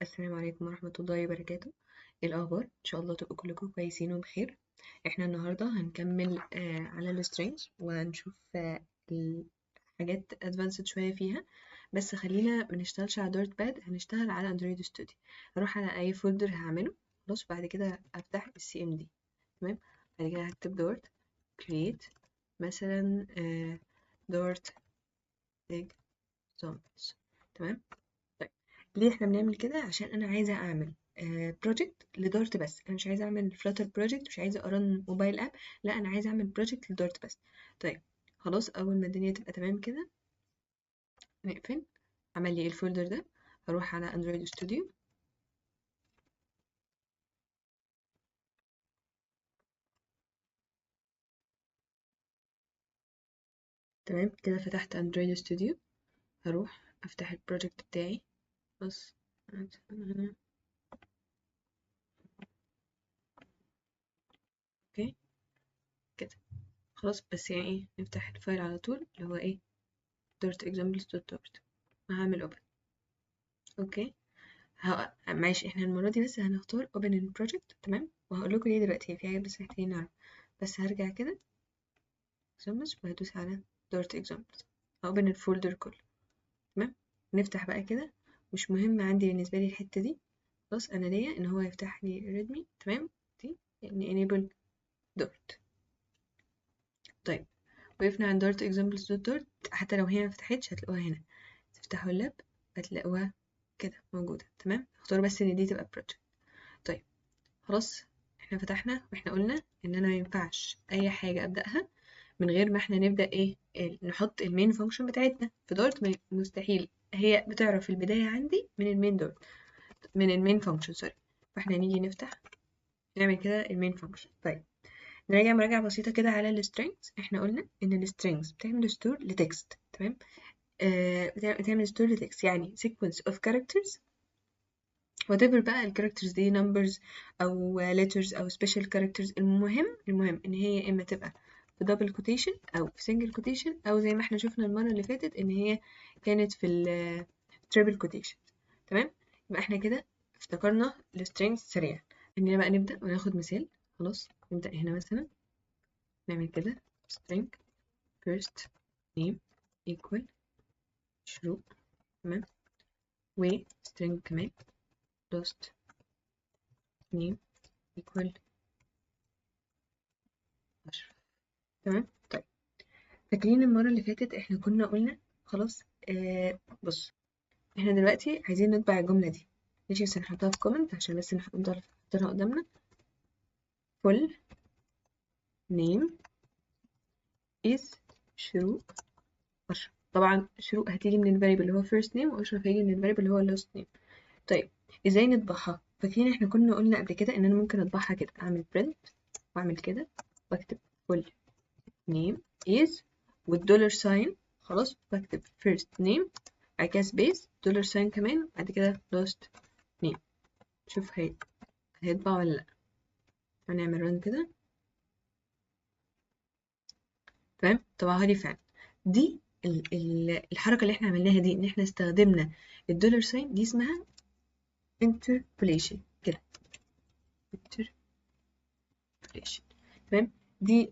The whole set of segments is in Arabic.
السلام عليكم ورحمة الله وبركاته. ايه الأخبار؟ إن شاء الله تبقوا كلكم كويسين وبخير. احنا النهاردة هنكمل على السترينجز وهنشوف الحاجات advanced شوية فيها. بس خلينا منشتغلش على دورت باد، هنشتغل على اندرويد ستوديو. هروح على أي فولدر هعمله خلاص، بعد كده أفتح CMD. تمام، بعد كده هكتب دورت create مثلا دورت examples. تمام. طيب، ليه احنا بنعمل كده؟ عشان انا عايزه اعمل بروجكت لدارت بس. انا مش عايزه اعمل فلاتر بروجكت، مش عايزه ارن موبايل اب، لا انا عايزه اعمل بروجكت لدارت بس. طيب خلاص، اول ما الدنيا تبقى تمام كده نقفل. عمل لي الفولدر ده، هروح على اندرويد ستوديو. تمام كده، فتحت اندرويد ستوديو. هروح افتح البروجكت بتاعي بس. اوكي كده خلاص، بس يعني ايه، نفتح الفايل على طول اللي هو ايه dart examples.dart. هعمل open. اوكي ماشي، احنا المرة دي بس هنختار open in project. تمام، وهقول لكم ليه دلوقتي، هي في حاجة بس محتاجين نعرف. بس هرجع كده examples وهدوس على dart examples، open الفولدر كله. تمام، نفتح بقى كده. مش مهم عندي بالنسبة لي الحتة دي، خلاص انا ليا ان هو يفتح لي ريدمي. تمام، دي يعني enable dart. طيب، وقفنا عند dart examples.dart. حتى لو هي ما فتحتش هتلاقوها هنا، تفتحوا اللاب هتلاقوها كده موجودة. تمام، اختاروا بس ان دي تبقى project. طيب خلاص، احنا فتحنا واحنا قلنا ان انا ما ينفعش اي حاجه ابداها من غير ما احنا نبدا ايه نحط المين فانكشن بتاعتنا في دارت. مستحيل، هي بتعرف البدايه عندي من المين دارت، من المين فانكشن سوري. فاحنا نيجي نفتح نعمل كده المين فانكشن. طيب نراجع مراجعه بسيطه كده على السترينجز. احنا قلنا ان السترينجز بتعمل ستور لتكست. تمام، بتعمل ستور لتكست يعني sequence of characters whatever بقى الكاركترز دي numbers او letters او special characters. المهم ان هي اما تبقى في double quotation او في single quotation، او زي ما احنا شفنا المرة اللي فاتت ان هي كانت في ال triple quotation. تمام، يبقى احنا كده افتكرنا السترينجز سريعا. اننا بقى نبدأ وناخد مثال. خلاص نبدأ هنا مثلا نعمل كده string first name equal شروق. تمام، و string كمان last name equal أشرف. تمام. طيب، فاكرين المرة اللي فاتت احنا كنا قلنا خلاص بص، احنا دلوقتي عايزين نطبع الجملة دي ماشي، بس هنحطها في كومنت عشان بس نفضل نحطها قدامنا. full name is شروق أشرف. طبعا شروق هتيجي من الفاريبل اللي هو first name، وأشرف هيجي من الفاريبل اللي هو last name. طيب ازاي نطبعها؟ فاكرين احنا كنا قلنا قبل كده ان انا ممكن اطبعها كده، اعمل print واعمل كده واكتب full name is والدولار ساين. خلاص، بكتب first name بعد كده سبيس دولار ساين كمان بعد كده last name. شوف هيطبع ولا لأ. هنعمل رن كده. تمام، طبعها لي فعلا. دي الحركة اللي احنا عملناها دي، ان احنا استخدمنا الدولار ساين، دي اسمها interpolation كده. interpolation. تمام، دي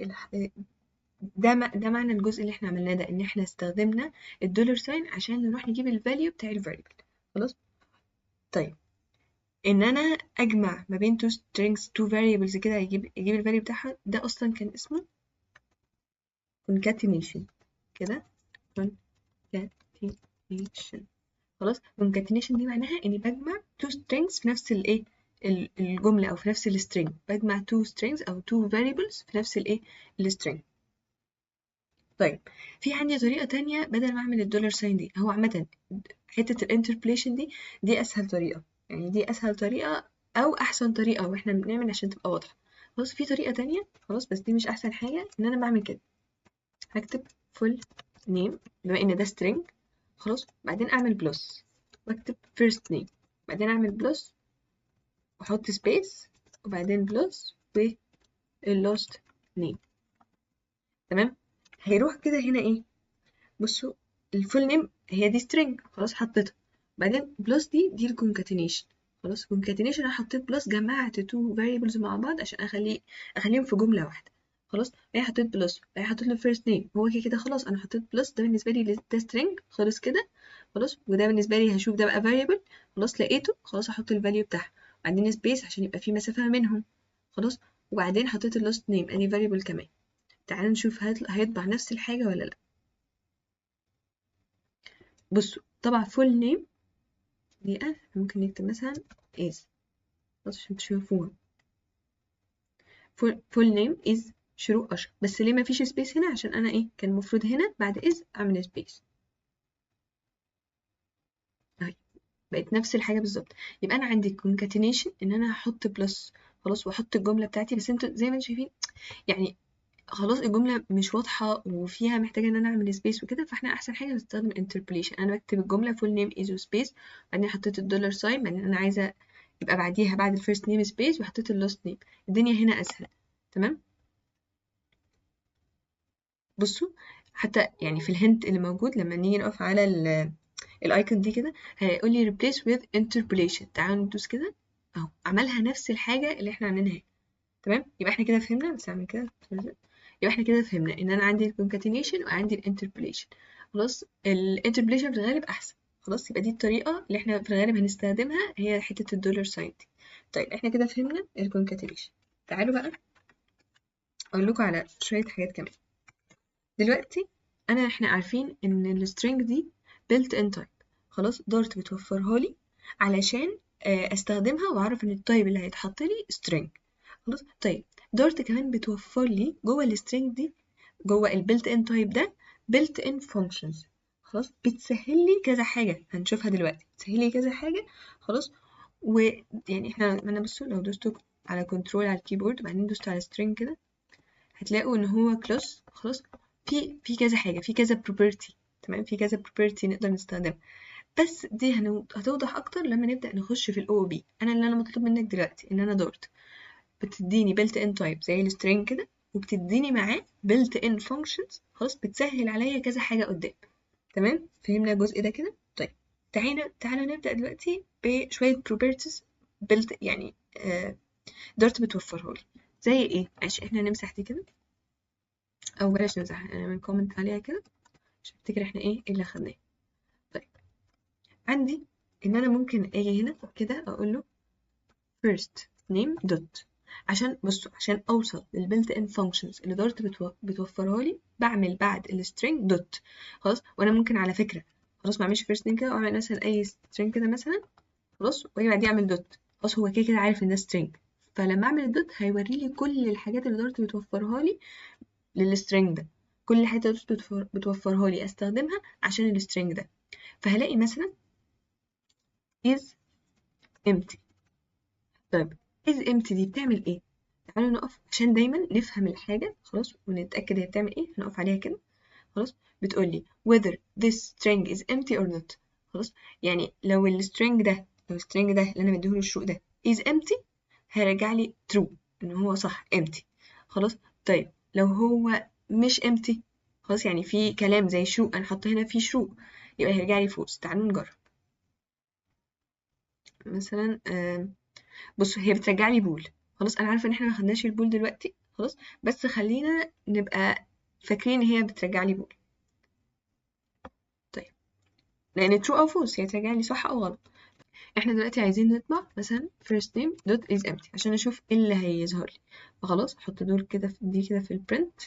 ده معنى الجزء اللي احنا عملناه ده، ان احنا استخدمنا الدولار ساين عشان نروح نجيب الفاليو بتاع الفاريبل. خلاص. طيب، ان انا اجمع ما بين two strings two variables كده يجيب الفاليو بتاعها، ده اصلا كان اسمه concatenation كده. concatenation. خلاص، concatenation دي معناها اني بجمع two strings في نفس الايه الجملة، او في نفس السترينج. بجمع two strings او two variables في نفس الايه السترينج. طيب، في عندي طريقة تانية بدل ما اعمل الدولار ساين دي. هو عامة حتة الانتربوليشن دي اسهل طريقة، يعني دي اسهل طريقة او احسن طريقة واحنا بنعمل عشان تبقى واضحة. خلاص، في طريقة تانية خلاص، بس دي مش احسن حاجة. ان انا بعمل كده، هكتب full name بما ان ده string. خلاص، بعدين اعمل بلس واكتب first name، بعدين اعمل بلس واحط سبيس وبعدين بلس واللاست name. تمام، هيروح كده هنا ايه، بصوا الفول نيم هي دي string خلاص حطيتها، بعدين بلس دي الكونكاتينيشن. خلاص concatenation انا حطيت بلس، جمعت two variables مع بعض عشان اخليهم في جمله واحده. خلاص هي حطيت بلس، هي حطيت له first name، هو كده كده خلاص انا حطيت بلس، ده بالنسبه لي ده string خلاص كده. خلاص وده بالنسبه لي هشوف ده بقى variable، خلاص لقيته خلاص احط الفاليو بتاعها، بعدين سبيس عشان يبقى في مسافه ما بينهم. خلاص وبعدين حطيت اللاست نيم ادي variable كمان. تعالوا نشوف هيطبع نفس الحاجه ولا لا. بصوا طبع full name دي ممكن نكتب مثلا is، خلاص عشان تشوفوها. full name is شروق أشرف، بس ليه ما فيش سبيس هنا؟ عشان أنا إيه كان المفروض هنا بعد is أعمل سبيس. أهي بقت نفس الحاجة بالظبط. يبقى أنا عندي concatenation إن أنا هحط بلس خلاص وأحط الجملة بتاعتي، بس انتوا زي ما انتوا شايفين يعني خلاص الجملة مش واضحة وفيها محتاجة إن أنا أعمل سبيس وكده، فإحنا أحسن حاجة نستخدم interpolation. أنا بكتب الجملة full name is وسبيس، بعدين حطيت الدولار ساين، بعدين أنا عايزة يبقى بعديها بعد الفيرست نيم سبيس وحطيت اللاست نيم. الدنيا هنا أسهل. تمام. بصوا حتى يعني في الهنت اللي موجود لما نيجي نقف على الايكون دي كده هيقول لي replace with interpolation. تعالوا ندوس كده اهو عملها نفس الحاجة اللي احنا عاملينها. تمام. يبقى احنا كده فهمنا، بس اعمل كده. يبقى احنا كده فهمنا ان انا عندي الكونكاتينيشن وعندي الانتربوليشن. خلاص الانتربوليشن في الغالب احسن. خلاص يبقى دي الطريقة اللي احنا في الغالب هنستخدمها، هي حتة الدولار ساين دي. طيب احنا كده فهمنا الكونكاتينيشن. تعالوا بقى اقول لكم على شوية حاجات كمان. دلوقتي احنا عارفين ان السترينج دي built in type. خلاص دارت بتوفرها لي علشان استخدمها واعرف ان التايب اللي هيتحط لي string. خلاص طيب دارت كمان بتوفر لي جوه السترينج دي، جوه البيلت ان تايب ده built in functions. خلاص بتسهل لي كذا حاجه هنشوفها دلوقتي، بتسهل لي كذا حاجه. خلاص ويعني انا بصوا لو دوست على كنترول على الكيبورد وبعدين دوست على string كده هتلاقوا ان هو كلاس. خلاص في كذا حاجه، في كذا property. تمام في كذا property نقدر نستخدمها، بس دي هتوضح اكتر لما نبدا نخش في الاو بي. اللي انا مطلوب منك دلوقتي ان انا دارت بتديني built in type زي السترينج كده، وبتديني معاه built in functions. خلاص بتسهل عليا كذا حاجه قدام. تمام فهمنا الجزء ده كده. طيب تعالى نبدا دلوقتي بشويه properties built يعني دارت بتوفرها لي. زي ايه؟ عشان احنا نمسح دي كده، او بلاش نمسح، نعمل كومنت عليها كده عشان افتكر احنا ايه اللي اخدناه. طيب عندي ان انا ممكن اجي هنا كده اقول له first name dot، عشان بصوا عشان اوصل للبيلت ان فانكشنز اللي دارت بتوفرها لي بعمل بعد السترينج دوت. خلاص وانا ممكن على فكره خلاص ما اعملش فيرست نيم كده واعمل مثلا اي سترينج كده مثلا. خلاص واجي بعديه اعمل دوت. خلاص هو كده كده عارف ان ده سترينج، فلما اعمل الدوت هيوري لي كل الحاجات اللي دارت بتوفرها لي للسترينج ده، كل الحاجات اللي دارت بتوفرها لي استخدمها عشان السترينج ده. فهلاقي مثلا is empty. طيب is empty دي بتعمل ايه؟ تعالوا نقف عشان دايما نفهم الحاجة خلاص ونتأكد هي بتعمل ايه. هنقف عليها كده. خلاص بتقولي whether this string is empty or not. خلاص يعني لو السترينج ده اللي انا مديهوله الشروق ده is empty هيرجع لي true ان هو صح empty. خلاص طيب لو هو مش empty خلاص يعني في كلام زي شروق انا حاطه هنا في شروق يبقى هيرجع لي false. تعالوا نجرب مثلا بصوا هي بترجع لي بول. خلاص انا عارفه ان احنا ما خدناش البول دلوقتي خلاص، بس خلينا نبقى فاكرين ان هي بترجع لي بول. طيب لان true او false هي ترجع لي صح او غلط. احنا دلوقتي عايزين نطبع مثلا first name dot is empty عشان اشوف ايه اللي هيظهر لي. فخلاص احط دول كده دي كده في البرنت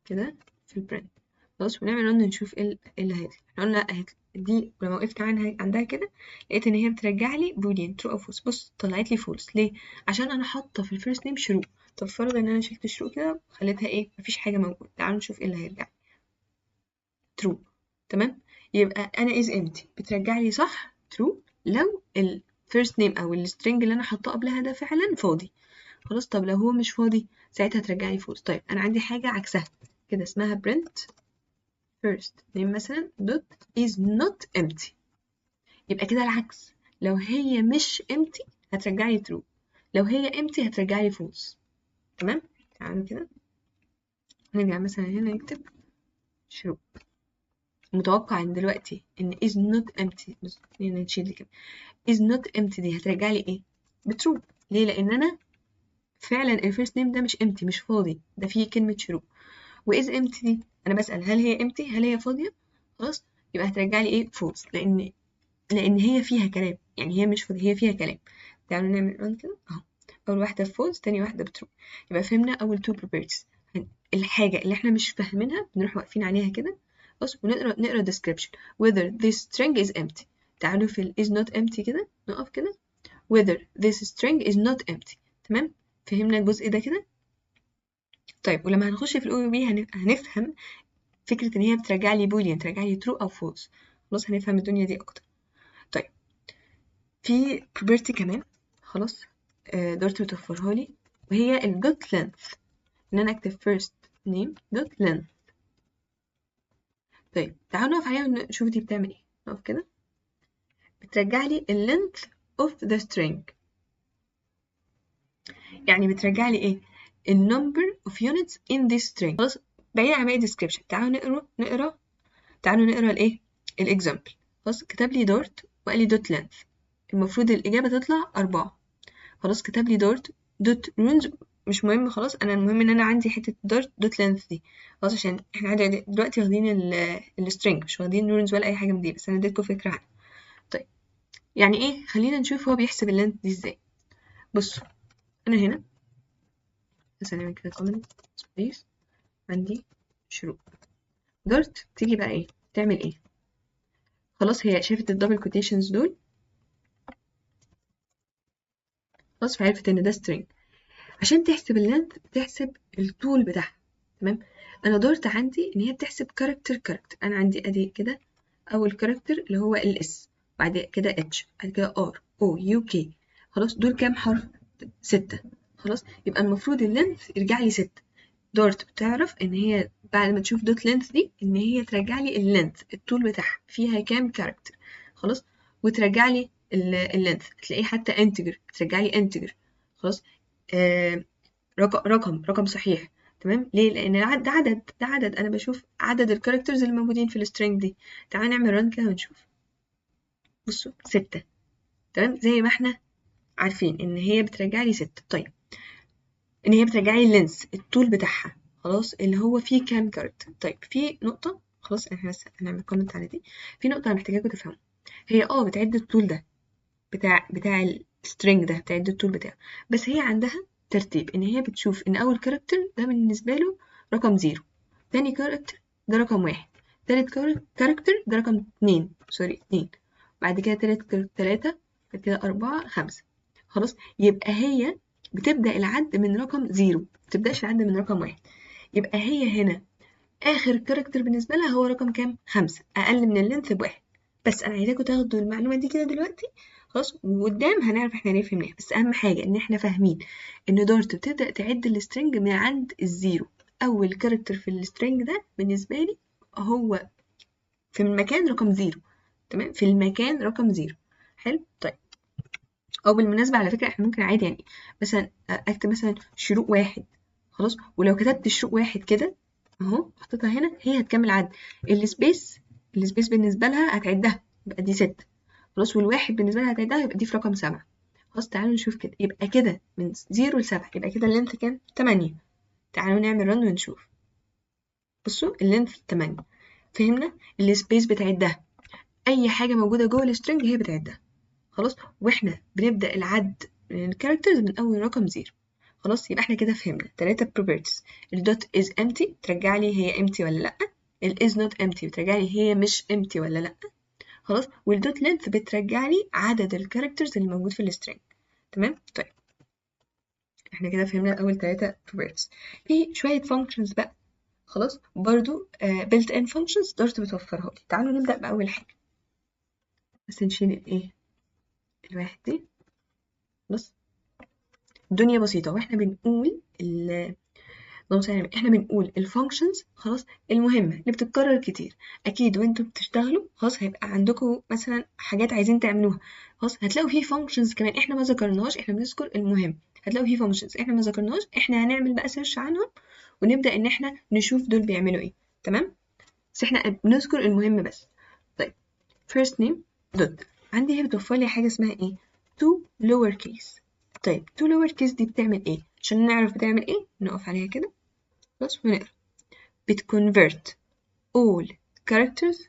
كده في البرنت. خلاص ونعمل رن نشوف ايه اللي هيطلع. احنا قلنا دي لما وقفت عندها كده لقيت ان هي بترجع لي بولين true او false. بص طلعت لي false ليه؟ عشان انا حاطه في الفيرست نيم شروق. طب فرض ان انا شلت الشروق كده خليتها ايه مفيش حاجه موجوده. تعالوا نشوف ايه اللي هيرجع true. تمام يبقى انا is empty بترجع لي صح true لو الفيرست نيم او السترنج اللي انا حاطاه قبلها ده فعلا فاضي. خلاص طب لو هو مش فاضي ساعتها ترجع لي false. طيب انا عندي حاجه عكسها كده اسمها print first name مثلا dot is not empty. يبقى كده العكس، لو هي مش empty هترجع لي true، لو هي empty هترجع لي false. تمام تعالوا كده نرجع مثلا هنا نكتب شروق. متوقع ان دلوقتي ان is not empty، بس يعني نشيل دي كده، is not empty دي هترجع لي ايه؟ بترو. ليه؟ لان انا فعلا الفيرست نيم ده مش empty، مش فاضي، ده فيه كلمة شروق. واز empty دي انا بسأل هل هي empty، هل هي فاضية؟ خلاص، يبقى هترجع لي ايه؟ false، لان هي فيها كلام، يعني هي مش فاضية، هي فيها كلام. تعالوا نعمل ران كده اهو، اول واحدة false، تاني واحدة بترو. يبقى فهمنا اول two properties. الحاجة اللي احنا مش فاهمينها بنروح واقفين عليها كده بص، نقرا description whether this string is empty. تعالوا في ال is not empty كده نقف كده whether this string is not empty. تمام، فهمنا الجزء ده كده. طيب ولما هنخش في الاو بي هنفهم فكرة ان هي بترجع لي بوليان، ترجع لي true او false. خلاص هنفهم الدنيا دي اكتر. طيب في property كمان خلاص دورت بتوفرها لي، وهي ال dot length، ان انا اكتب first name dot length. طيب تعالوا نقف عليها ونشوف دي بتعمل ايه. نقف كده، بترجع لي ال length of the string، يعني بترجع لي ايه؟ ال number of units in this string. خلاص بعيد عن باقي description، تعالوا نقرا الايه؟ الاكزامبل. خلاص كتب لي دورت وقال لي دوت length، المفروض الإجابة تطلع 4. خلاص كتب لي دوت رونز، مش مهم خلاص، أنا المهم إن أنا عندي حتة دوت لينث دي. خلاص عشان احنا عادي دلوقتي واخدين السترينج، مش واخدين رونز ولا أي حاجة من دي، بس أنا اديتكم فكرة عنها. طيب يعني إيه؟ خلينا نشوف هو بيحسب اللينث دي إزاي. بصوا أنا هنا مثلا نعمل كده كومنت سبيس، عندي شروق دورت، تيجي بقى إيه؟ تعمل إيه؟ خلاص هي شافت الدبل كوتيشنز دول، خلاص فعرفت إن ده string. عشان تحسب اللينث بتحسب الطول بتاعها. تمام، انا دورت عندي ان هي بتحسب كاركتر. انا عندي ادي كده اول كاركتر اللي هو الاس، بعد كده اتش، بعد كده ار او يو كي. خلاص دول كام حرف؟ 6. خلاص يبقى المفروض اللينث يرجع لي 6. دورت بتعرف ان هي بعد ما تشوف دوت لينث دي ان هي ترجع لي اللينث، الطول بتاعها فيها كام كاركتر. خلاص وترجع لي اللينث، تلاقيه حتى انتجر، ترجع لي انتجر. خلاص رقم صحيح. تمام، ليه؟ لان ده عدد انا بشوف عدد الكاركترز اللي موجودين في السترينج دي. تعال نعمل ران كده ونشوف. بصوا 6. تمام، زي ما احنا عارفين ان هي بترجع لي 6. طيب ان هي بترجع لي اللينس، الطول بتاعها، خلاص اللي هو فيه كام كاركتر. طيب في نقطة، خلاص احنا بس هنعمل كومنت على دي. في نقطة انا محتاجاكم تفهموا، هي بتعد الطول ده بتاع السترينج ده، بتعد الطول بتاعه، بس هي عندها ترتيب، ان هي بتشوف ان اول كاركتر ده بالنسبه له رقم 0، تاني كاركتر ده رقم 1، تالت كاركتر ده رقم 2، سوري 2، بعد كده تالت كاركتر 3، بعد كده 4 5. خلاص يبقى هي بتبدأ العد من رقم 0، متبدأش العد من رقم 1. يبقى هي هنا آخر كاركتر بالنسبة لها هو رقم كام؟ 5، أقل من اللينث ب1. بس أنا عايزاكم تاخدوا المعلومة دي كده دلوقتي، خلاص، وقدام هنعرف احنا ليه فهمناها. بس أهم حاجة إن احنا فاهمين إن دارت بتبدأ تعد السترنج من عند الزيرو. أول كاركتر في السترنج ده بالنسبة لي هو في المكان رقم 0. تمام، في المكان رقم 0. حلو. طيب أو بالمناسبة على فكرة احنا ممكن عادي يعني مثلا أكتب مثلا شروق 1. خلاص، ولو كتبت شروق 1 كده اهو حطيتها هنا، هي هتكمل عد. السبيس بالنسبة لها هتعدها، يبقى دي 6. خلاص والواحد بالنسبة لها هتعدها، يبقى دي في رقم 7. خلاص تعالوا نشوف كده، يبقى كده من 0 ل 7، يبقى كده اللينث كام؟ 8. تعالوا نعمل رن ونشوف. بصوا اللينث 8. فهمنا؟ السبيس بتعدها، أي حاجة موجودة جوه السترنج هي بتعدها. خلاص واحنا بنبدأ العد من الكاركترز من أول رقم 0. خلاص يبقى احنا كده فهمنا 3 properties. الدوت is empty ترجع لي هي empty ولا لأ، ال is not empty بترجع لي هي مش empty ولا لأ. خلاص والدوت length بترجع لي عدد الكاركترز اللي موجود في السترينج. تمام. طيب احنا كده فهمنا أول 3 properties. في شوية functions بقى، خلاص برضو built in functions دارت بتوفرها لي. تعالوا نبدأ بأول حاجة، بس نشيل الايه الواحد دي. بص الدنيا بسيطة، واحنا بنقول احنا بنقول الفانكشنز خلاص المهمة اللي بتتكرر كتير. اكيد وانتوا بتشتغلوا خلاص هيبقى عندكم مثلا حاجات عايزين تعملوها، خلاص هتلاقوا فيه فانكشنز كمان احنا ما ذكرناهاش، احنا بنذكر المهم. هتلاقوا فيه فانكشنز احنا ما ذكرناهاش، احنا هنعمل بقى سيرش عنهم ونبدأ ان احنا نشوف دول بيعملوا ايه. تمام. بس احنا بنذكر المهم بس. طيب first name دوت، عندي هي بتوفر لي حاجة اسمها ايه to lower case. طيب to lower case دي بتعمل ايه؟ عشان نعرف بتعمل ايه نقف عليها كده خلاص ونقرا. بتconvert all characters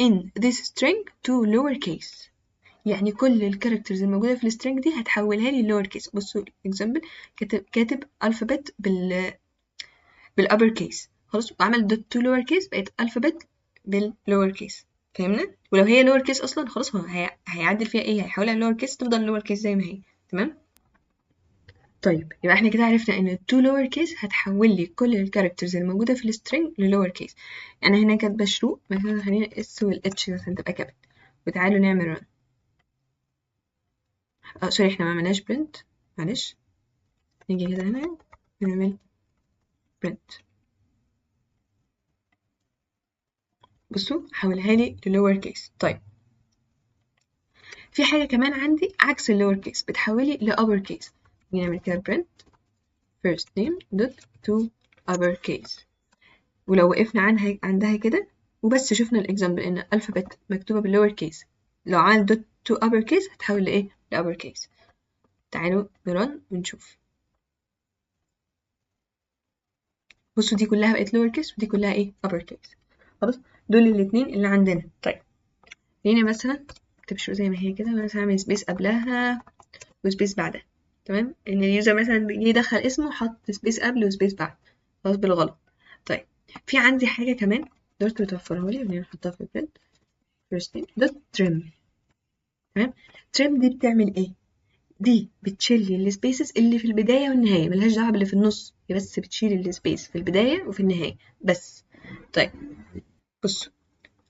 in this string to lower case. يعني كل الكاركترز الموجودة في السترينج دي هتحولها لي lower case. بصوا example كاتب alphabet بالupper case خلاص، وعمل دوت تو lower case بقت alphabet بالlower case. فهمنا؟ ولو هي lower case اصلا خلاص هو هيعدل فيها ايه، هيحولها lower case تفضل lower case زي ما هي. تمام. طيب يبقى احنا كده عرفنا ان تو lower case هتحول لي كل الكاركترز الموجودة في السترينج لlower case. يعني هنا كاتبة شروق مثلا، خلينا اس والاتش مثلا تبقى كابت. وتعالوا نعمل run. سوري احنا ما عملناش print، معلش. نيجي كده هنا نعمل print. بصوا حولها لي لlower case. طيب في حاجة كمان عندي عكس اللور كيس، بتحولي لأبر كيس. نعمل كده print first name dot to upper case. ولو وقفنا عندها كده وبس شفنا الإكزامبل إن alphabet مكتوبة بالlower case، لو عمل dot to upper case هتحول لإيه؟ لأبر case. تعالوا نرن ونشوف. بصوا دي كلها بقت lower case ودي كلها إيه؟ upper case. خلاص دول الاتنين اللي عندنا. طيب هنا مثلا اكتب شو زي ما هي كده، مثلا اعمل سبيس قبلها وسبيس بعدها. تمام، ان اليوزر مثلا بيجي يدخل اسمه حط سبيس قبل وسبيس بعد خلاص بالغلط. طيب في عندي حاجه كمان دورت بتوفرها لي ان نحطها في البرنت first name دوت trim. تمام، trim دي بتعمل ايه؟ دي بتشيل لي السبيسز اللي في البدايه والنهايه، ملهاش دعوه باللي في النص، هي بس بتشيل السبيس في البدايه وفي النهايه بس. طيب بصوا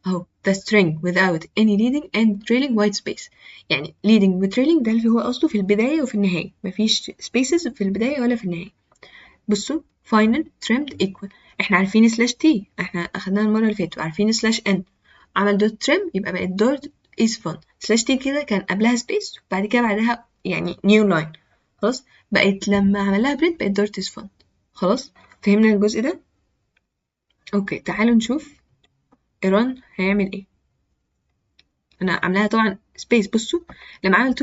اهو the string without any leading and trailing white space. يعني leading و trailing ده اللي هو قصده في البداية وفي النهاية، مفيش spaces في البداية ولا في النهاية. بصوا final trimmed equal، احنا عارفين slash t، احنا اخدناها المرة اللي فاتت، وعارفين slash n. عمل دوت trim يبقى بقت دوت is fun. slash t كده كان قبلها space وبعد كده بعدها يعني new line خلاص، بقت لما عملها print بقت دوت is fun. خلاص فهمنا الجزء ده. اوكي تعالوا نشوف run هيعمل ايه. انا عاملاها طبعا سبيس. بصوا لما عمل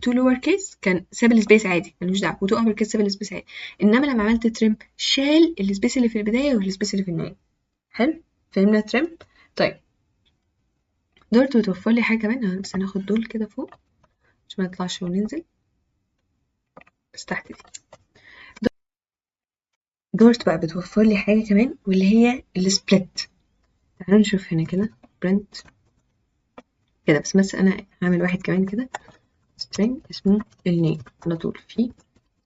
تو لور كيس كان ساب السبيس عادي ملوش دعوه، وتو ابر كيس ساب السبيس عادي، انما لما عملت تريم شال السبيس اللي في البدايه والسبيس اللي في النهايه. حلو فهمنا تريم. طيب دورت بتوفر لي حاجه كمان، بس هناخد دول كده فوق عشان ما نطلعش وننزل، بس تحت دي. دورت بقى بتوفر لي حاجه كمان واللي هي السبليت. تعالوا نشوف هنا كده برنت كده، بس انا هعمل واحد كمان كده string اسمه النيم على طول فيه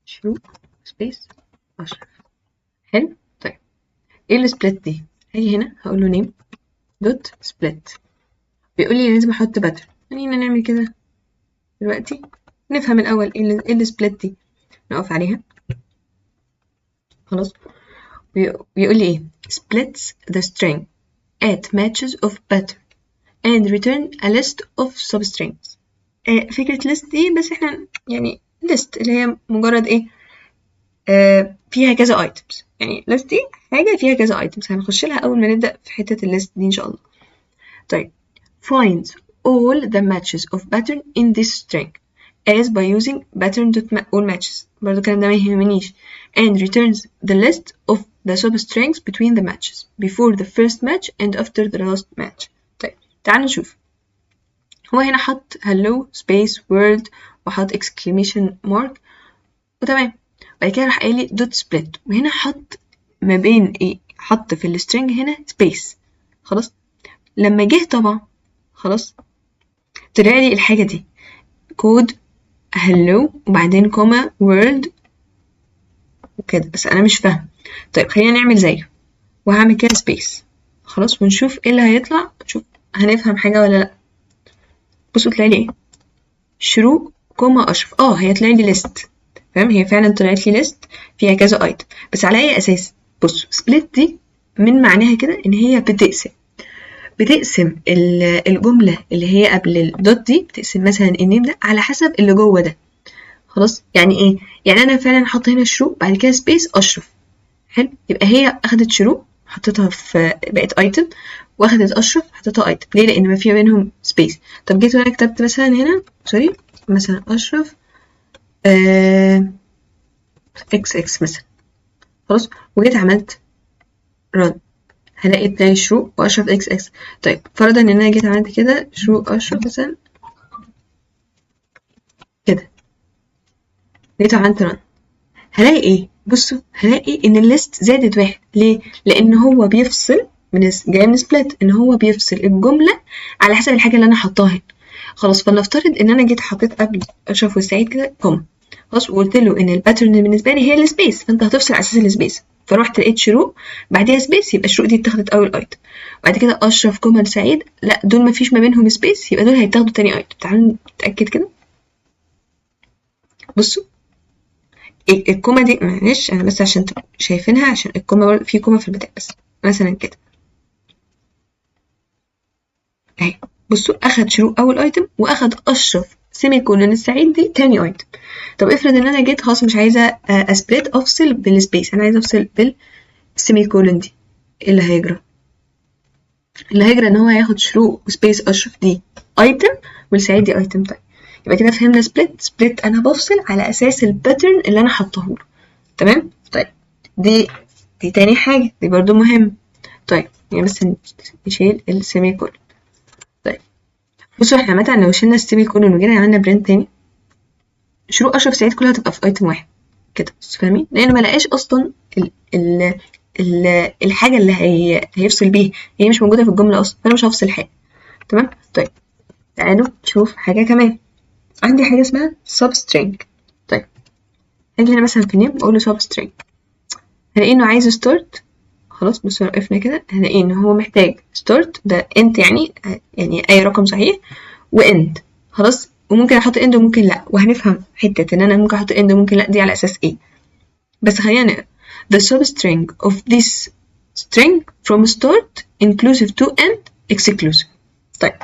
شروق سبيس 10. حلو. طيب ايه السبليت دي؟ هاجي هنا هقول له نيم دوت سبليت، بيقول لي لازم احط باترن. خلينا نعمل كده دلوقتي، نفهم الاول ايه السبليت دي. نقف عليها خلاص، بيقول لي ايه splits the string at matches of pattern and return a list of substrings. فكرة list دي بس احنا يعني list اللي هي مجرد ايه فيها كذا items، يعني list دي حاجة فيها كذا items هنخش لها أول ما نبدأ في حتة الليست دي إن شاء الله. طيب finds all the matches of pattern in this string as by using pattern.all matches، برضو الكلام ده ما يهمنيش، and returns the list of the substrings between the matches before the first match and after the last match. طيب تعالوا نشوف. هو هنا حط hello space world وحط exclamation mark وتمام، بعد كده راح قايل لي دوت سبليت، وهنا حط ما بين ايه، حط في السترنج هنا سبيس خلاص. لما جه طبعا خلاص طلع لي الحاجه دي كود هلو وبعدين كوما وورلد وكده، بس انا مش فاهم. طيب خلينا نعمل زيه وهعمل كده سبيس خلاص ونشوف ايه اللي هيطلع، نشوف هنفهم حاجه ولا لا. بصوا طلع لي ايه شروق كوما اشرف. هي طلع لي ليست، فاهم، هي فعلا طلعت لي ليست فيها كذا ايتم، بس على اي اساس؟ بصوا سبليت دي من معناها كده ان هي بتقسم الجمله اللي هي قبل الدوت دي، بتقسم مثلا النيم ده على حسب اللي جوه ده خلاص. يعني ايه؟ يعني انا فعلا حاطه هنا شروق بعد كده سبيس اشرف. حلو، يبقى هي اخدت شروق حطيتها في بقت ايتم، واخدت اشرف حطيتها ايتم. ليه؟ لان ما في بينهم سبيس. طب جيت وانا كتبت مثلا هنا سوري مثلا اشرف اكس اكس مثلا، خلاص، وجيت عملت رن، هلاقي بتاعي شروق واشرف اكس اكس. طيب فرضا ان انا جيت عملت كده شروق اشرف مثلا كده، جيت عملت رن، هلاقي ايه؟ بصوا هلاقي ان الليست زادت واحد. ليه؟ لان هو بيفصل من جاي من سبليت، ان هو بيفصل الجمله على حسب الحاجه اللي انا حطاها هنا. خلاص، فلنفترض ان انا جيت حطيت قبل اشرف والسعيد كده كوم، خلاص، وقلت له ان الباترن بالنسبه لي هي السبيس، فانت هتفصل على اساس السبيس. فروحت لقيت شروق بعديها سبيس، يبقى الشروق دي اتاخدت اول ايتم. بعد كده اشرف كوما سعيد، لا دول ما فيش ما بينهم سبيس، يبقى دول هيتاخدوا تاني ايتم. تعالوا نتاكد كده. بصوا الكومة دي، معلش انا بس عشان تبقوا شايفينها، عشان الكومة في كومة في البتاع بس مثلا كده اهي. بصوا اخد شروق اول ايتم، واخد اشرف سيمي كولون السعيد دي تاني ايتم. طب افرض ان انا جيت خلاص مش عايزه اسبليت افصل بالسبيس، انا عايزه افصل بالسيمي كولون دي، ايه اللي هيجرى؟ اللي هيجرى ان هو هياخد شروق وسبيس اشرف دي ايتم، والسعيد دي ايتم. طيب يبقى كده فهمنا سبليت انا بفصل على اساس الباترن اللي انا حاطه له. تمام. طيب دي دي تاني حاجه، دي برضو مهم. طيب يعني بس نشيل السيمي كولون. طيب بصوا احنا مثلا لو شلنا السيمي كولون وجينا عملنا برنت تاني، شروق اشرف سعيد كلها هتبقى في ايتم واحد كده، فاهمين؟ لان ما لقاش اصلا الحاجه اللي هيفصل بيها، هي مش موجوده في الجمله اصلا، فانا مش هفصل حاجه. تمام. طيب تعالوا نشوف حاجه كمان. عندي حاجه اسمها substring. طيب هاجي هنا مثلا في name اقول له substring، هلاقي انه عايز start. خلاص بصوا وقفنا كده، هلاقي ان هو محتاج start ده end، يعني اي رقم صحيح، واند. خلاص، وممكن احط end وممكن لا، وهنفهم حته ان انا ممكن احط end وممكن لا دي على اساس ايه. بس خلينا نقرا the substring of this string from start inclusive to end exclusive. طيب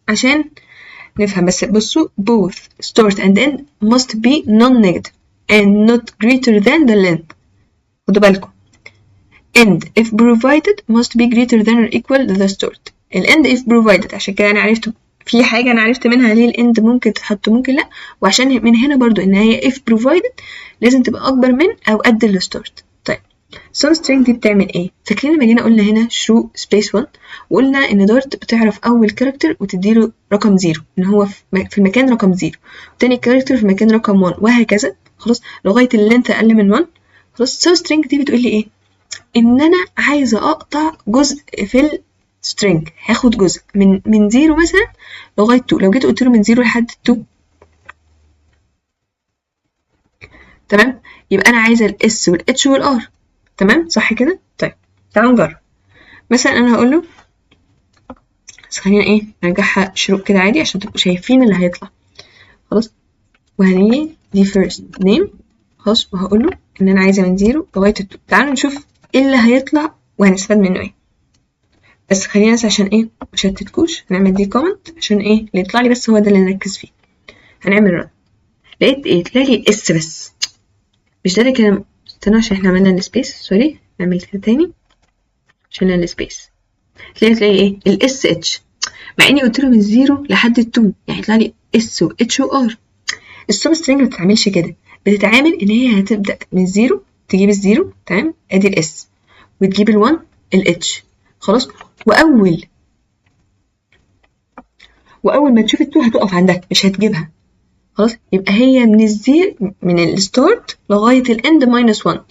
عشان نفهم بس بصوا both start and end must be non-negative and not greater than the length. خدوا بالكم end if provided must be greater than or equal to the start. ال end if provided عشان كده انا عرفت في حاجة انا عرفت منها ليه ال end ممكن تتحط ممكن لا، وعشان من هنا برضو ان هي if provided لازم تبقى اكبر من او قد ال start. طيب substring دي بتعمل ايه؟ فاكرين لما جينا قلنا هنا شو سبيس 1 وقلنا ان دارت بتعرف اول كاركتر وتديله رقم 0 ان هو في المكان رقم 0، تاني كاركتر في مكان رقم 1 وهكذا، خلاص لغايه اللينث اقل من 1. خلاص substring دي بتقول لي ايه؟ ان انا عايزه اقطع جزء في السترنج، هاخد جزء من 0 مثلا لغايه 2. لو جيت قلت له من 0 لحد 2 تمام، يبقى انا عايزه الاس والاتش والار. تمام صح كده؟ طيب تعالوا نجرب. مثلا انا هقول له بس خلينا ايه نرجعها شروق كده عادي عشان تبقوا شايفين اللي هيطلع. خلاص، وهنيجي دي first name، خلاص، وهقول له ان انا عايزه من 0 لغايه 2. تعالوا نشوف ايه اللي هيطلع وهنستفاد منه ايه. بس خلينا بس عشان ايه مشتتكوش، هنعمل دي كومنت عشان ايه اللي يطلع لي بس هو ده اللي نركز فيه. هنعمل رن، لقيت ايه؟ طلع لي الاس بس، مش ده اللي كان. استنى عشان احنا عملنا السبيس، سوري نعمل كده تاني عشان السبيس. تلاقي ايه؟ الاس اتش، مع اني قلت له من 0 لحد 2 يعني يطلع لي اس واتش وار. السب سترينج ما بتتعملش كده، بتتعامل ان هي هتبدا من 0، تجيب الزيرو تمام ادي الاس، وتجيب ال1 الاتش، خلاص، واول ما تشوف ال2 هتقف عندها مش هتجيبها. خلاص يبقى هي من الزير من الستارت لغايه الاند ماينس 1.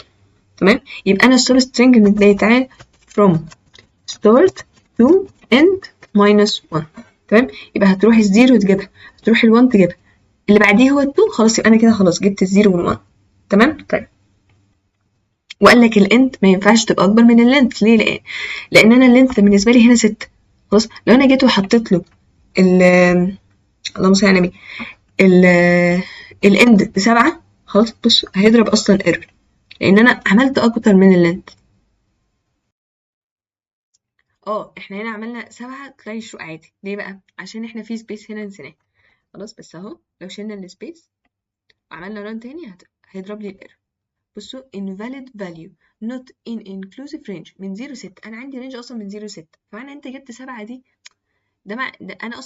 تمام، يبقى انا السب سترينج بتاعي from start to end minus 1. تمام، يبقى هتروح الزيرو تجيبها، هتروح ال1 تجيبها، اللي بعديه هو ال2، خلاص يبقى انا كده خلاص جبت الزيرو وال1. تمام. طيب وقال لك الاند ما ينفعش تبقى اكبر من اللينث. ليه؟ لان انا اللينث بالنسبه لي هنا 6. خلاص لو انا جيت وحطيت له ال اللهم صل على النبي الاند ب7، خلاص بص هيضرب اصلا ايرور لان انا عملت اكتر من اللينث. احنا هنا عملنا 7 تلاقي الشروق عادي. ليه بقى؟ عشان احنا في سبيس هنا نسيناه. خلاص بس اهو لو شلنا السبيس وعملنا ران تاني هيضرب لي الايرور. بصوا invalid value not in inclusive range من 0 ل 6. انا عندي رينج اصلا من 0 ل 6، فمعنى انت جبت 7 دي ده انا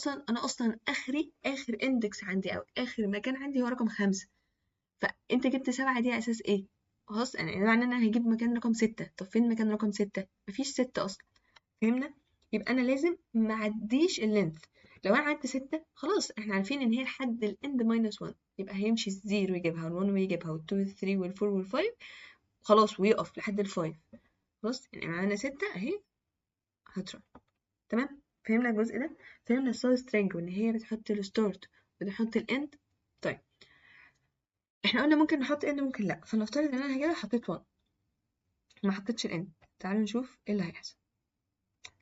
اصلا اخر اندكس عندي او اخر مكان عندي هو رقم 5. فانت جبت 7 دي على اساس ايه؟ خلاص يعني معنى ان انا هجيب مكان رقم 6. طب فين مكان رقم 6؟ مفيش 6 اصلا. فهمنا؟ يبقى انا لازم ما اعديش اللينث. لو انا عدت 6 خلاص احنا عارفين ان هي لحد الاند ماينس 1، يبقى هيمشي الزيرو يجيبها وال1 ويجيبها وال2 وال3 وال4 وال5 خلاص ويقف لحد ال5. خلاص يعني معانا 6 اهي هتروح. تمام؟ فهمنا الجزء ده؟ فهمنا السول سترينج وان هي بتحط الستارت وبتحط الاند. طيب احنا قلنا ممكن نحط اند ممكن لا، فنفترض ان انا كده حطيت 1 ما حطيتش الاند. تعالوا نشوف ايه اللي هيحصل.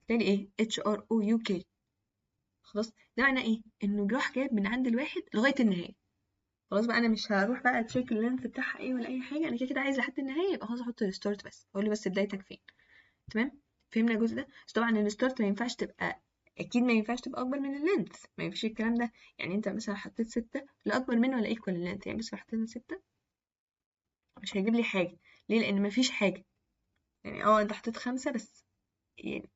تاني ايه HROUK. خلاص ده معناه ايه؟ انه راح جايب من عند الواحد لغايه النهايه. خلاص بقى انا مش هروح بقى اتشيك اللينث بتاعها ايه ولا اي حاجه، انا كده كده عايز لحد النهايه، يبقى خلاص احط الستارت بس، اقول له بس بدايتك فين. تمام؟ فهمنا الجزء ده؟ بس طبعا الستارت ما ينفعش تبقى، اكيد ما ينفعش تبقى اكبر من اللينث، ما ينفعش الكلام ده. يعني انت مثلا حطيت 6 لا اكبر منه ولا ايكوال اللينث، يعني بس لو حطينا 6 مش هيجيب لي حاجه. ليه؟ لان ما فيش حاجه. يعني انت حطيت 5 بس، يعني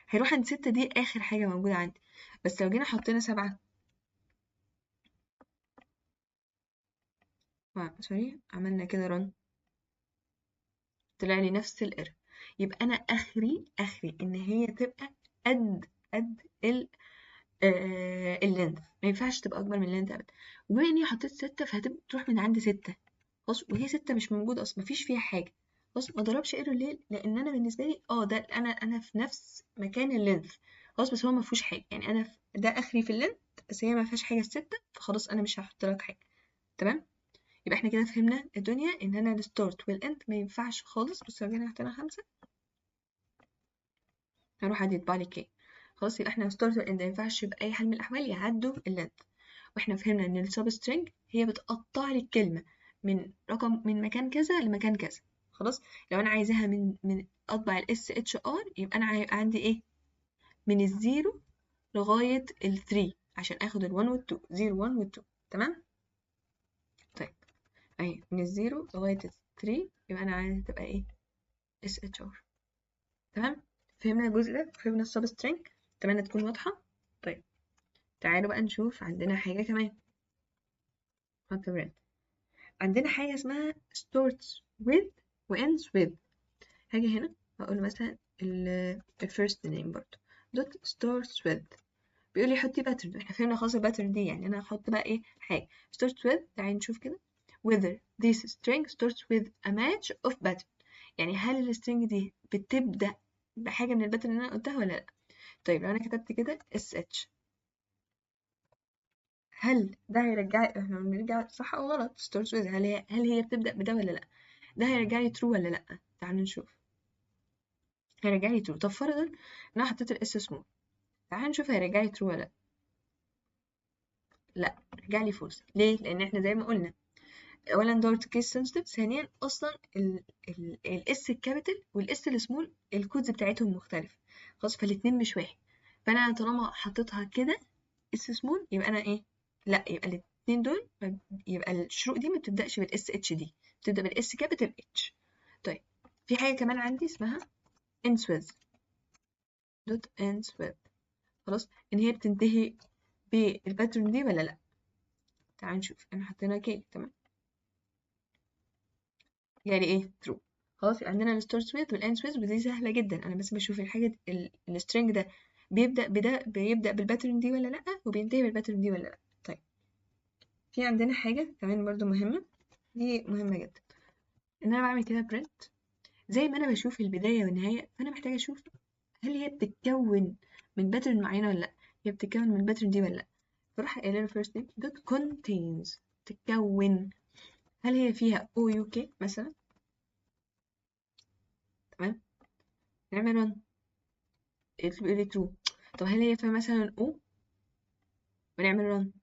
هيروح عند 6 دي اخر حاجه موجوده عندي. بس لو جينا حطينا 7 سوري عملنا كده رن، طلع لي نفس الايرور. يبقى انا اخري ان هي تبقى قد اللينث، ما ينفعش تبقى اكبر من اللينث ابدا. وبما اني حطيت 6 فهتبقى تروح من عند 6 خلاص، وهي 6 مش موجوده اصلا، مفيش فيها حاجه. خلاص ما ضربش ايرور ليه؟ لان انا بالنسبه لي ده انا في نفس مكان اللينث خلاص، بس هو ما فيهوش حاجه. يعني انا ده اخري في اللينث، بس هي ما فيهاش حاجه الستة، فخلاص انا مش هحط لك حاجه. تمام؟ يبقى احنا كده فهمنا الدنيا ان انا الستارت والاند ما ينفعش خالص. بص لو جينا حطينا 5 هروح عادي يطبع لي كي. خلاص يبقى احنا الستارت والاند ما ينفعش بأي حال من الأحوال يعدوا اللينث. واحنا فهمنا ان السب سترينج هي بتقطع لي الكلمة من مكان كذا لمكان كذا. خلاص لو انا عايزاها من اطبع الاس اتش ار، يبقى انا هيبقى عندي ايه؟ من الزيرو لغاية ال3 عشان اخد ال1 وال2، 0 1 وال2. تمام؟ طيب اهي من الزيرو لغاية ال3 يبقى انا عايزة تبقى ايه؟ اس اتش ار. تمام؟ فهمنا الجزء ده؟ فهمنا السب سترينج؟ اتمنى تكون واضحة. طيب تعالوا بقى نشوف عندنا حاجة كمان. حط بريد. عندنا حاجة اسمها starts with و ends with. هاجي هنا هقول مثلا ال first name برضه dot starts with. بيقول لي حطي pattern. احنا فهمنا خلاص الباترن دي، يعني انا هحط بقى ايه حاجة starts with. تعالي نشوف كده whether this string starts with a match of pattern. يعني هل السترينج دي بتبدأ بحاجة من الباترن اللي انا قلتها ولا لا. طيب لو انا كتبت كده sh، هل ده هيرجع احنا بنرجع صح او غلط starts with، هل هي بتبدأ بده ولا لا. ده هيرجع لي true ولا لا. تعالوا نشوف. هيرجع لي true. طب فرضا ان انا حطيت الاس سمول، تعالوا نشوف هيرجع لي true ولا لا. لا رجع لي false. ليه؟ لان احنا زي ما قلنا اولا دارت كيس سنسيتيف، ثانيا اصلا الاس الكابيتال والاس السمول الكودز بتاعتهم مختلفه خلاص، فالاتنين مش واحد. فانا طالما حطيتها كده اس سمول يبقى انا ايه؟ لا يبقى الاتنين دول يبقى الشروق دي ما بتبداش بالاس اتش دي، بتبدا بالاس كابيتال اتش. طيب في حاجه كمان عندي اسمها ends with دوت ends with. خلاص ان هي بتنتهي بالباترن دي ولا لا. تعال نشوف احنا حطينا كي. تمام يعني ايه true. خلاص يبقى عندنا الستارت with والانس with، ودي سهله جدا. انا بس بشوف الحاجه السترنج ده بيبدا بالباترن دي ولا لا، وبينتهي بالباترن دي ولا لا. طيب في عندنا حاجه كمان برضو مهمه، دي مهمه جدا، ان انا بعمل كده print. زي ما انا بشوف البدايه والنهايه، فانا محتاجه اشوف هل هي بتتكون من باترن معينه ولا لا، هي بتتكون من الباترن دي ولا لا. فراح قايل له first name dot contains تتكون، هل هي فيها OUK مثلا. تمام نعمل run بيقول لي true. طب هل هي فيها مثلا O، ونعمل run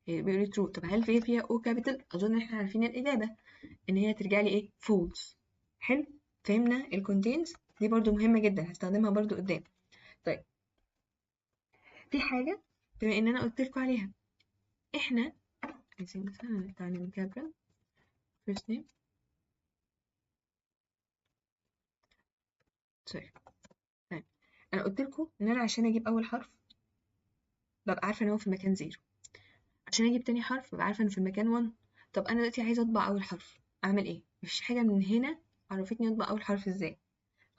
بيقول لي true. طب هل هي فيها O capital؟ أظن إحنا عارفين الإجابة إن هي ترجع لي إيه false. حلو فهمنا الكونتينز دي برضو مهمة جدا، هستخدمها برضو قدام. طيب في حاجة بما إن أنا قلت لكم عليها، إحنا عايزين مثلا نعمل كابرا first name سوري. طيب انا قلت لكم ان انا عشان اجيب اول حرف ببقى عارفه ان هو في المكان 0، عشان اجيب تاني حرف ببقى عارفه انه في المكان 1. طب انا دلوقتي عايزه اطبع اول حرف، اعمل ايه؟ مفيش حاجه من هنا عرفتني اطبع اول حرف ازاي،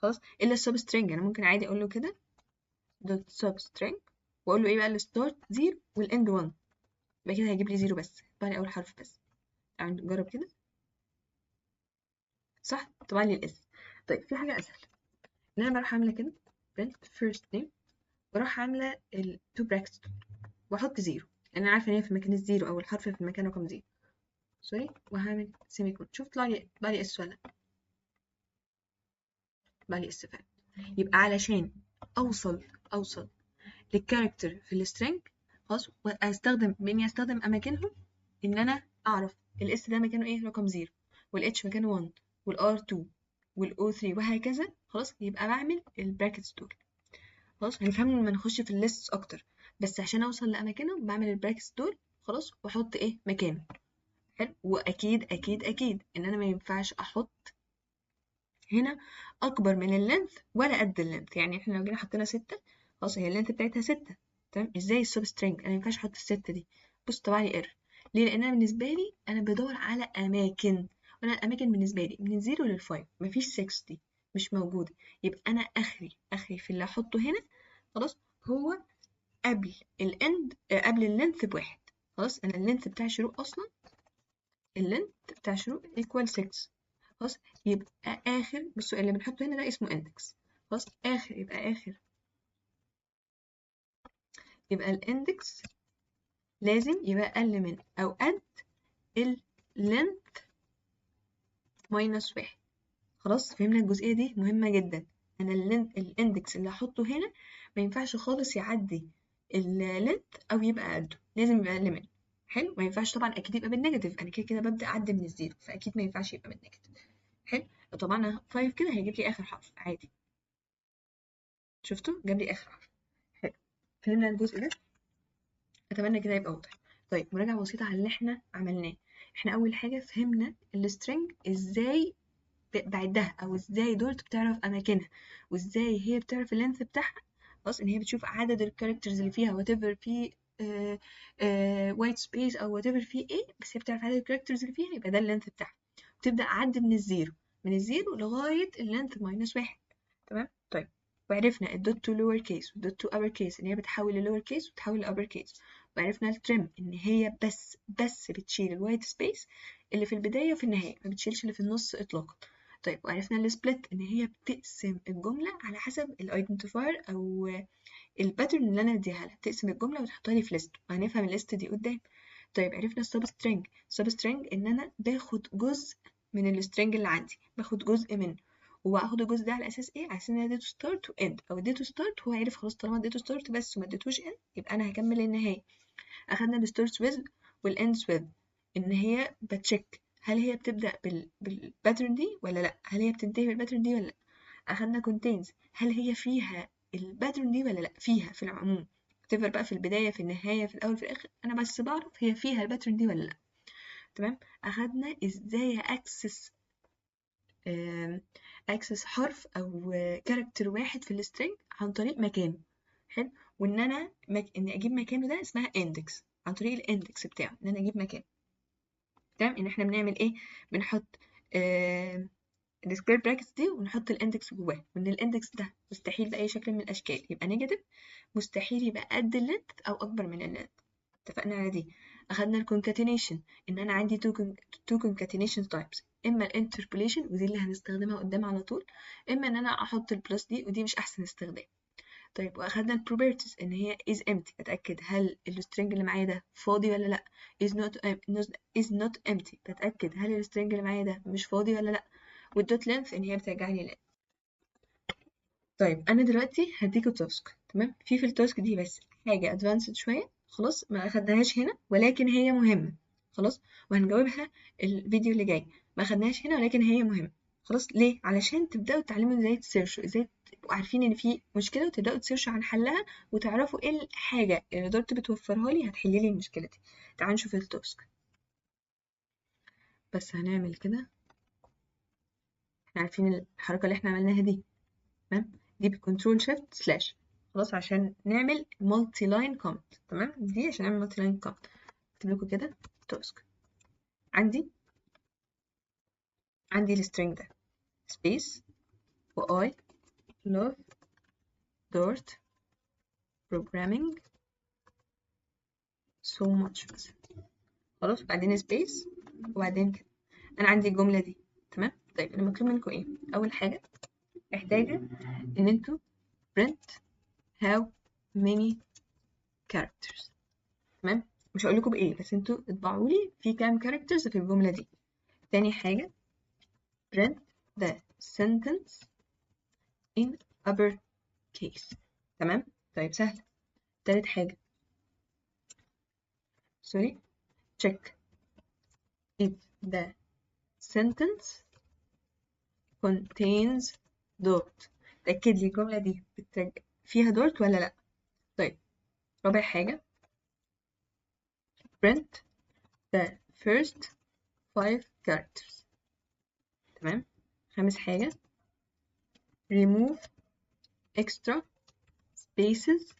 خلاص، الا السب سترينج. انا ممكن عادي اقول له كده دوت سب سترينج، واقول له ايه بقى، الستارت 0 والاند 1، يبقى كده هيجيب لي 0 بس، يطبع لي اول حرف بس. يعني نجرب كده، صح، طبع لي الاس. طيب في حاجه اسهل، ان انا بروح عامله كده print first name، واروح عامله التو براكتس واحط 0، لان انا عارفه ان هي في المكان الزيرو او الحرف في المكان رقم 0، سوري، وهعمل سيمي كون. شوف طلع لي اس ولا لا؟ طلع لي اس فعلا. يبقى علشان اوصل للكاركتر في السترنج، خلاص، واستخدم باني استخدم اماكنهم، ان انا اعرف الاس ده مكانه ايه، رقم 0، والاتش مكانه 1، والار 2، والاو 3، وهكذا. خلاص، يبقى بعمل البراكتس دول. خلاص هنفهمهم لما نخش في الليست اكتر، بس عشان اوصل لاماكنهم بعمل البراكتس دول، خلاص، واحط ايه مكانه. حلو. واكيد اكيد اكيد ان انا ما ينفعش احط هنا اكبر من اللينث ولا قد اللينث. يعني احنا لو جينا حطينا 6، خلاص هي اللينث بتاعتها 6، تمام، ازاي السب سترينج انا ما ينفعش احط الستة دي؟ بص طبع لي ايرور. ليه؟ لان انا بالنسبه لي انا بدور على اماكن، وانا الاماكن بالنسبه لي من 0 ل 5، مفيش 6 دي مش موجوده. يبقى انا اخري في اللي احطه هنا، خلاص، هو قبل الاند قبل اللينث بواحد. خلاص، انا اللينث بتاع الشروق اصلا، اللينث بتاع الشروق equal 6. خلاص، يبقى اخر، بصوا اللي بنحطه هنا ده اسمه اندكس. خلاص، يبقى الاندكس لازم يبقى اقل من او قد اللينث ماينس 1. خلاص فهمنا الجزئيه دي مهمه جدا. انا الاندكس اللي هحطه هنا ما ينفعش خالص يعدي اللينث او يبقى قده، لازم يبقى اقل منه. حلو. ما ينفعش طبعا اكيد يبقى بالنيجاتيف، انا كده كده ببدا اعدي من الزيرو، فاكيد ما ينفعش يبقى بالنيجاتيف. حلو. طبعا 5 كده هيجيب لي اخر حرف عادي. شفتوا جاب لي اخر حرف. حلو. فهمنا الجزء ده، اتمنى كده يبقى واضح. طيب مراجعه بسيطه على اللي احنا عملناه. احنا اول حاجه فهمنا السترنج ازاي بعدها، او ازاي دولت بتعرف اماكنها، وازاي هي بتعرف اللينث بتاعها. خلاص، ان هي بتشوف عدد الكاركترز اللي فيها وات ايفر في وايت سبيس او وات ايفر في ايه، بس هي بتعرف عدد الكاركترز اللي فيها، يبقى ده اللينث بتاعها. وتبدا اعد من الزيرو، لغايه اللينث ماينس 1. تمام. طيب وعرفنا الدوت تو لور كيس والدوت تو ابر كيس ان هي بتحول للور كيس وتحول لابر كيس. وعرفنا الترم ان هي بس بتشيل الوايت سبيس اللي في البدايه وفي النهايه، ما بتشيلش اللي في النص اطلاقا. طيب وعرفنا السبليت ان هي بتقسم الجمله على حسب الايدنتيفاير او الباترن اللي انا اديها لها، بتقسم الجمله وتحطها لي في ليست، وهنفهم الليست دي قدام. طيب عرفنا السب سترينج ان انا باخد جزء من السترينج اللي عندي، باخد جزء منه، وهاخد الجزء ده على اساس ايه؟ على اساس ان انا اديته ستارت واند، او اديته ستارت هو عرف خلاص طالما اديته ستارت بس وما اديتوش اند يبقى انا هكمل النهايه. اخدنا الستارت ويز والاندز ويز، ان هي بتشيك هل هي بتبدا بالباترن دي ولا لا، هل هي بتنتهي بالباترن دي ولا لا. اخدنا كونتينز، هل هي فيها الباترن دي ولا لا، فيها في العموم، تفر بقى في البدايه في النهايه في الاول في الاخر، انا بس بعرف هي فيها الباترن دي ولا لا. تمام. اخدنا ازاي اكسس حرف او كاركتر واحد في السترينج عن طريق مكانه. حلو. وان انا اني اجيب مكانه ده اسمها اندكس، عن طريق الاندكس بتاعه ان انا اجيب مكانه. تمام. ان احنا بنعمل ايه؟ بنحط السكوير براكتس دي ونحط الاندكس جواه، وان الاندكس ده مستحيل باي شكل من الاشكال يبقى نيجاتيف، مستحيل يبقى قد اللينث او اكبر من اللينث. اتفقنا على دي. اخدنا الكونكاتينيشن ان انا عندي تو كونكاتينيشن تايبس، اما الانتربوليشن ودي اللي هنستخدمها قدام على طول، اما ان انا احط البلس دي ودي مش احسن استخدام. طيب واخدنا البروبرتيز ان هي is empty، بتاكد هل السترنج اللي معايا ده فاضي ولا لا. is not empty، بتاكد هل السترنج اللي معايا ده مش فاضي ولا لا. والدوت لينث ان هي بترجع لي لين. طيب انا دلوقتي هديكوا تاسك، تمام، في التاسك دي بس حاجه ادفانسد شويه، خلاص ما اخدناهاش هنا ولكن هي مهمه. خلاص. وهنجاوبها الفيديو اللي جاي. ما اخدناهاش هنا ولكن هي مهمه. خلاص. ليه؟ علشان تبداوا تتعلموا ازاي تسيرشوا، ازاي تبقوا عارفين ان في مشكله وتبداوا تسيرشوا عن حلها، وتعرفوا ايه الحاجه اللي دورت بتوفرها لي هتحل لي المشكله دي. تعالوا نشوف التاسك. بس هنعمل كده، احنا عارفين الحركه اللي احنا عملناها دي، تمام. دي بكنترول شيفت سلاش خلاص عشان نعمل مالتي لاين كومنت. تمام، دي عشان نعمل مالتي لاين كومنت. اكتب لكم كده تاسك. عندي السترينج ده سبيس و I love Dart programming so much مثلا. خلاص، بعدين سبيس وبعدين كده. انا عندي الجمله دي. تمام. طيب انا مطلوب منكم ايه؟ اول حاجه محتاجه ان انتوا print how many characters. تمام، مش هقول لكم بايه، بس انتوا اطبعوا لي في كام characters في الجمله دي. تاني حاجه print the sentence in uppercase. تمام. طيب سهل. تالت حاجه sorry check if the sentence contains dot. تأكد لي الجملة دي فيها dot ولا لأ. طيب رابع حاجة print the first 5 characters. تمام. خامس حاجة remove extra spaces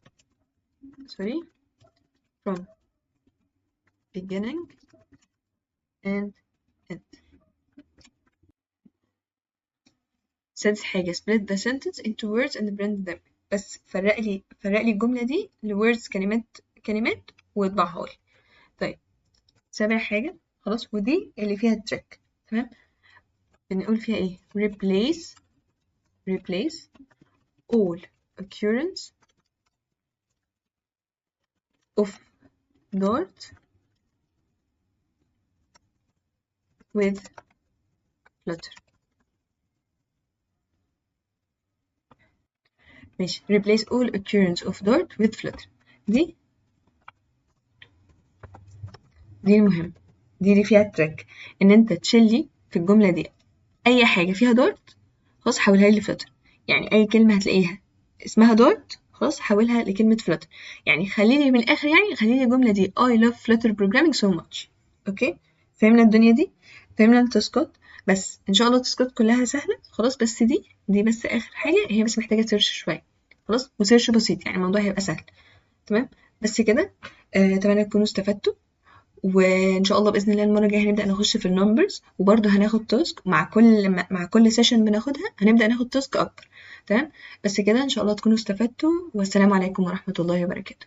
from beginning and end. سادس حاجة split the sentence into words and print them. بس فرق لي الجملة دي لwords كلمات واطبعها لي. طيب سابع حاجة خلاص، ودي اللي فيها التريك. تمام. بنقول فيها ايه؟ replace all occurrence of Dart with Flutter. ماشي. replace all occurrence of Dart with Flutter. دي المهم، دي اللي فيها التريك، ان انت تشيلي في الجملة دي اي حاجة فيها دارت خلاص حولها لي فلتر. يعني اي كلمة هتلاقيها اسمها دارت خلاص حولها لكلمة فلتر. يعني خليلي من الاخر، يعني خليلي الجملة دي I love Flutter programming so much. اوكي، فهمنا الدنيا دي، فهمنا التاسكات. بس ان شاء الله التاسكات كلها سهلة خلاص. بس دي بس اخر حاجة، هي بس محتاجة سيرش شوية خلاص، وسيرش بسيط، يعني الموضوع هيبقى سهل. تمام. بس كده. اتمنى تكونوا استفدتوا، وان شاء الله باذن الله المره الجايه هنبدا نخش في النمبرز، وبرده هناخد تاسك مع كل سيشن بناخدها هنبدا ناخد تاسك اكتر. تمام. بس كده ان شاء الله تكونوا استفدتوا، والسلام عليكم ورحمه الله وبركاته.